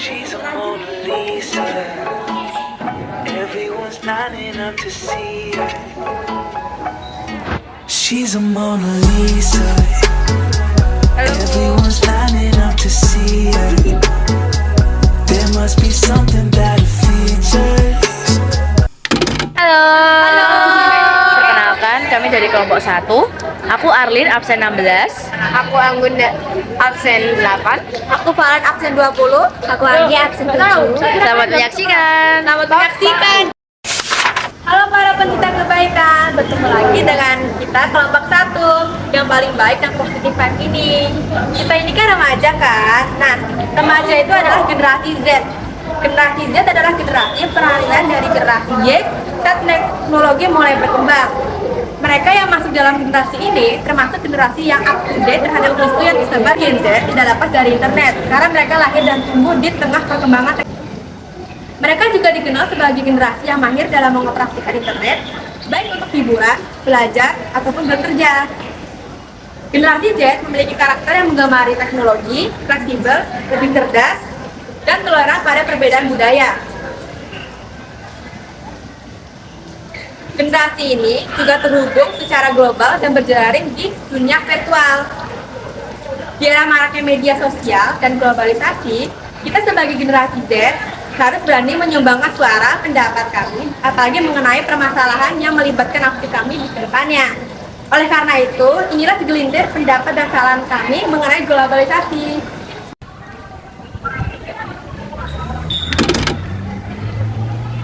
She's a Mona Lisa. Everyone's lining up to see her. She's a Mona Lisa. Everyone's lining up to see her. There must be something about her features. Halo. Perkenalkan, kami dari kelompok 1. Aku Arlin, absen 16. Aku Anggunda, absen 8. Aku Farhan, absen 20. Aku Anggi, absen 7. Selamat menyaksikan. Halo para pencinta kebaikan, bertemu lagi dengan kita kelompok 1 yang paling baik dan positif vibe ini. Kita ini kan remaja kan? Nah, remaja itu adalah generasi Z. Generasi Z adalah generasi peralihan dari generasi Y saat teknologi mulai berkembang. Mereka yang masuk dalam generasi ini termasuk generasi yang up to date terhadap isu yang disebar Gen Z tidak lepas dari internet karena mereka lahir dan tumbuh di tengah perkembangan teknologi. Mereka juga dikenal sebagai generasi yang mahir dalam mengoperasikan internet baik untuk hiburan, belajar, ataupun bekerja. Generasi Z memiliki karakter yang menggemari teknologi, fleksibel, lebih cerdas, dan toleran pada perbedaan budaya. Generasi ini juga terhubung secara global dan berjaring di dunia virtual. Di era maraknya media sosial dan globalisasi, kita sebagai generasi Z harus berani menyumbangkan suara pendapat kami, apalagi mengenai permasalahan yang melibatkan aksi kami di kedepannya. Oleh karena itu, inilah segelintir pendapat dan saran kami mengenai globalisasi.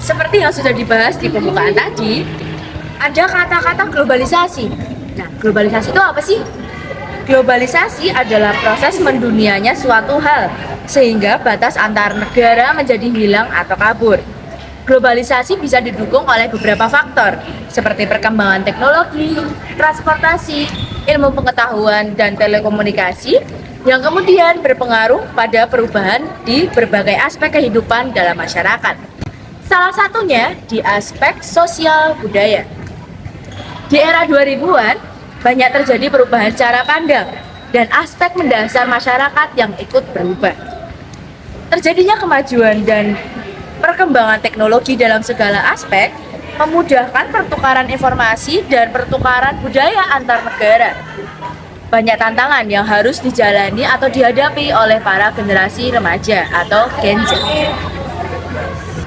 Seperti yang sudah dibahas di pembukaan tadi, ada kata-kata globalisasi. Nah, globalisasi itu apa sih? Globalisasi adalah proses mendunianya suatu hal, sehingga batas antar negara menjadi hilang atau kabur. Globalisasi bisa didukung oleh beberapa faktor, seperti perkembangan teknologi, transportasi, ilmu pengetahuan, dan telekomunikasi, yang kemudian berpengaruh pada perubahan di berbagai aspek kehidupan dalam masyarakat. Salah satunya di aspek sosial budaya. Di era 2000-an, banyak terjadi perubahan cara pandang dan aspek mendasar masyarakat yang ikut berubah. Terjadinya kemajuan dan perkembangan teknologi dalam segala aspek memudahkan pertukaran informasi dan pertukaran budaya antar negara. Banyak tantangan yang harus dijalani atau dihadapi oleh para generasi remaja atau Gen Z.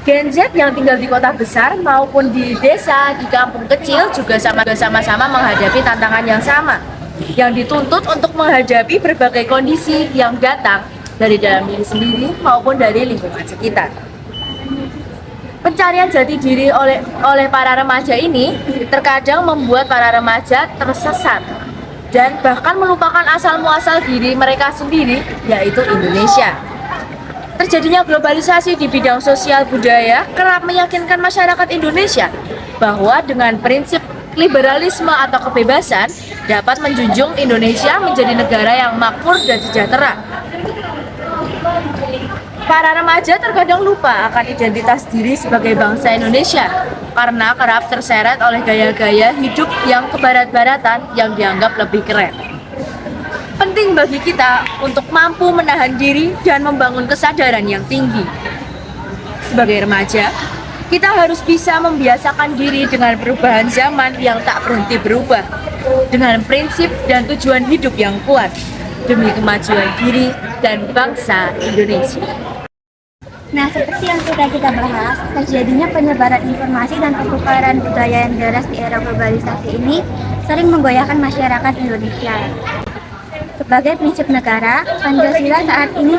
Gen Z yang tinggal di kota besar maupun di desa, di kampung kecil juga sama-sama menghadapi tantangan yang sama, yang dituntut untuk menghadapi berbagai kondisi yang datang dari dalam diri sendiri maupun dari lingkungan sekitar. Pencarian jati diri oleh para remaja ini terkadang membuat para remaja tersesat dan bahkan melupakan asal-muasal diri mereka sendiri, yaitu Indonesia. Terjadinya globalisasi di bidang sosial budaya kerap meyakinkan masyarakat Indonesia bahwa dengan prinsip liberalisme atau kebebasan dapat menjunjung Indonesia menjadi negara yang makmur dan sejahtera. Para remaja terkadang lupa akan identitas diri sebagai bangsa Indonesia karena kerap terseret oleh gaya-gaya hidup yang kebarat-baratan yang dianggap lebih keren. Penting bagi kita untuk mampu menahan diri dan membangun kesadaran yang tinggi. Sebagai remaja, kita harus bisa membiasakan diri dengan perubahan zaman yang tak berhenti berubah, dengan prinsip dan tujuan hidup yang kuat, demi kemajuan diri dan bangsa Indonesia. Nah, seperti yang sudah kita bahas, terjadinya penyebaran informasi dan pertukaran budaya yang deras di era globalisasi ini sering menggoyahkan masyarakat Indonesia. Sebagai prinsip negara, Pancasila saat ini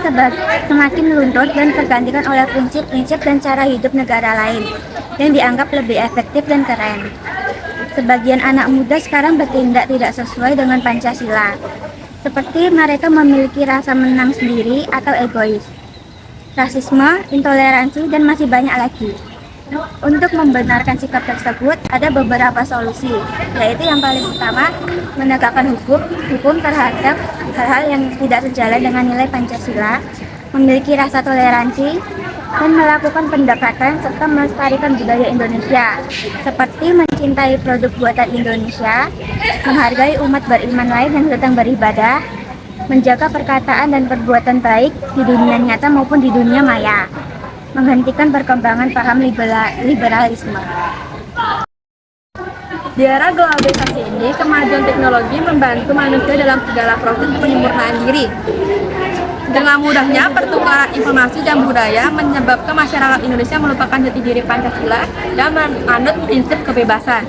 semakin luntur dan tergantikan oleh prinsip-prinsip dan cara hidup negara lain yang dianggap lebih efektif dan keren. Sebagian anak muda sekarang bertindak tidak sesuai dengan Pancasila, seperti mereka memiliki rasa menang sendiri atau egois, rasisme, intoleransi, dan masih banyak lagi. Untuk membenarkan sikap tersebut, ada beberapa solusi, yaitu yang paling utama, menegakkan hukum terhadap hal-hal yang tidak sejalan dengan nilai Pancasila, memiliki rasa toleransi, dan melakukan pendekatan serta melestarikan budaya Indonesia, seperti mencintai produk buatan Indonesia, menghargai umat beriman lain yang sedang beribadah, menjaga perkataan dan perbuatan baik di dunia nyata maupun di dunia maya, menghentikan perkembangan paham liberalisme. Di era globalisasi ini, kemajuan teknologi membantu manusia dalam segala proses penyempurnaan diri. Dengan mudahnya, pertukaran informasi dan budaya menyebabkan masyarakat Indonesia melupakan jati diri Pancasila dan menganut prinsip kebebasan.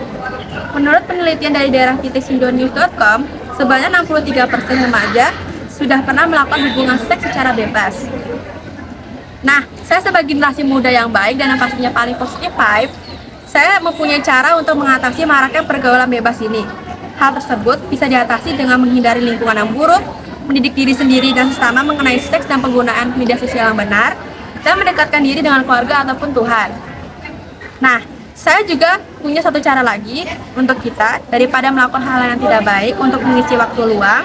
Menurut penelitian dari daerah indonews.com, sebanyak 63% remaja sudah pernah melakukan hubungan seks secara bebas. Nah, saya sebagai generasi muda yang baik dan yang pastinya paling positif vibe, saya mempunyai cara untuk mengatasi maraknya pergaulan bebas ini. Hal tersebut bisa diatasi dengan menghindari lingkungan yang buruk, mendidik diri sendiri dan sesama mengenai seks dan penggunaan media sosial yang benar, dan mendekatkan diri dengan keluarga ataupun Tuhan. Nah, saya juga punya satu cara lagi untuk kita, daripada melakukan hal yang tidak baik untuk mengisi waktu luang,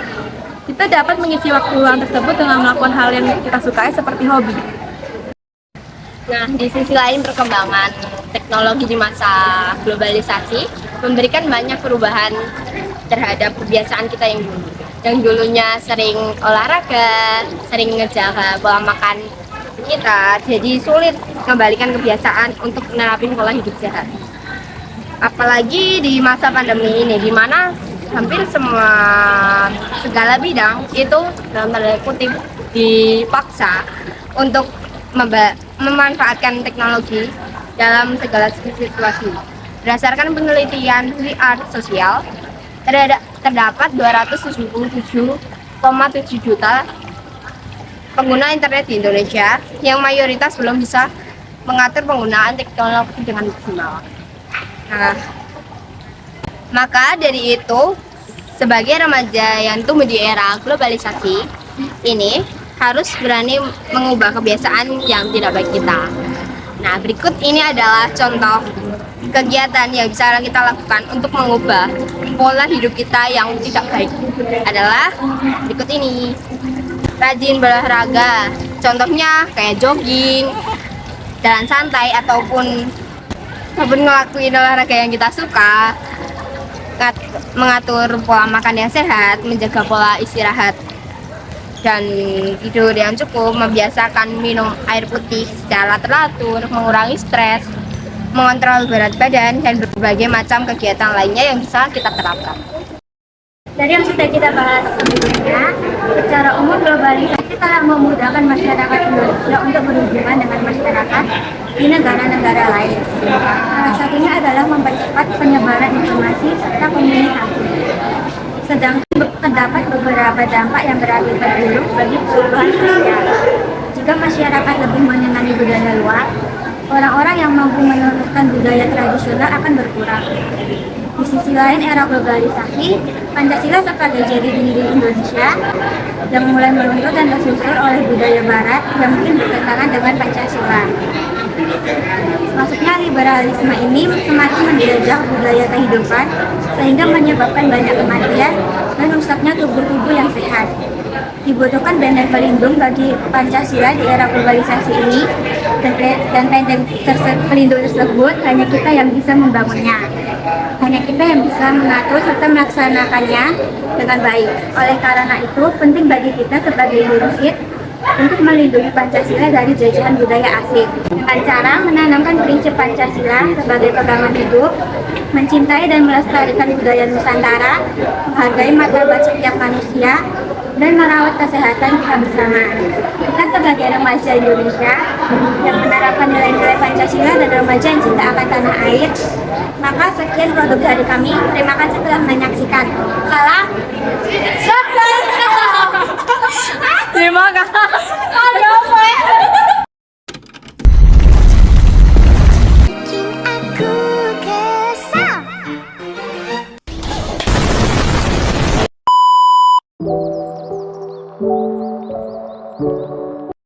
kita dapat mengisi waktu luang tersebut dengan melakukan hal yang kita sukai seperti hobi. Nah, di sisi lain perkembangan teknologi di masa globalisasi memberikan banyak perubahan terhadap kebiasaan kita yang dulu. Yang dulunya sering olahraga, sering ngejaga pola makan kita, jadi sulit mengembalikan kebiasaan untuk menerapkan pola hidup sehat. Apalagi di masa pandemi ini, di mana hampir segala bidang itu dalam tanda kutip dipaksa untuk memanfaatkan teknologi dalam segala situasi. Berdasarkan penelitian VR sosial, terdapat 277,7 juta pengguna internet di Indonesia yang mayoritas belum bisa mengatur penggunaan teknologi dengan maksimal. Nah, maka dari itu, sebagai remaja yang tumbuh di era globalisasi ini, harus berani mengubah kebiasaan yang tidak baik kita. Nah, berikut ini adalah contoh kegiatan yang bisa kita lakukan untuk mengubah pola hidup kita yang tidak baik. Adalah berikut ini. Rajin berolahraga, contohnya kayak jogging, jalan santai, ataupun ngelakuin olahraga yang kita suka, mengatur pola makan yang sehat, menjaga pola istirahat dan tidur yang cukup, membiasakan minum air putih secara teratur, mengurangi stres, mengontrol berat badan, dan berbagai macam kegiatan lainnya yang bisa kita terapkan. Dari yang sudah kita bahas sebelumnya, secara umum globalisasi telah memudahkan masyarakat Indonesia untuk berhubungan dengan masyarakat di negara-negara lain. Salah satunya adalah mempercepat penyebaran informasi serta komunikasi. Sedangkan terdapat beberapa dampak yang berakibat buruk bagi perubahan sosial. Jika masyarakat lebih menyenangi budaya luar, orang-orang yang mampu meneruskan budaya tradisional akan berkurang. Di sisi lain, era globalisasi, Pancasila sebagai jati diri Indonesia yang mulai meluntur dan tersusul oleh budaya Barat yang mungkin bertentangan dengan Pancasila. Masuknya liberalisme ini semakin menjajah budaya kehidupan sehingga menyebabkan banyak kematian dan rusaknya tubuh-tubuh yang sehat. Dibutuhkan benteng pelindung bagi Pancasila di era globalisasi ini, dan benteng pelindung tersebut hanya kita yang bisa membangunnya. Hanya kita yang bisa mengatur serta melaksanakannya dengan baik. Oleh karena itu, penting bagi kita sebagai Indonesia untuk melindungi Pancasila dari jajahan budaya asing dengan cara menanamkan prinsip Pancasila sebagai pegangan hidup, mencintai dan melestarikan budaya Nusantara, menghargai martabat setiap manusia, dan merawat kesehatan kita bersama. Kita sebagai remaja Indonesia yang menerapkan nilai-nilai Pancasila dan remaja yang cinta akan tanah air. Maka sekian produk dari kami. Terima kasih telah menyaksikan. Salam sukses. Terima kasih.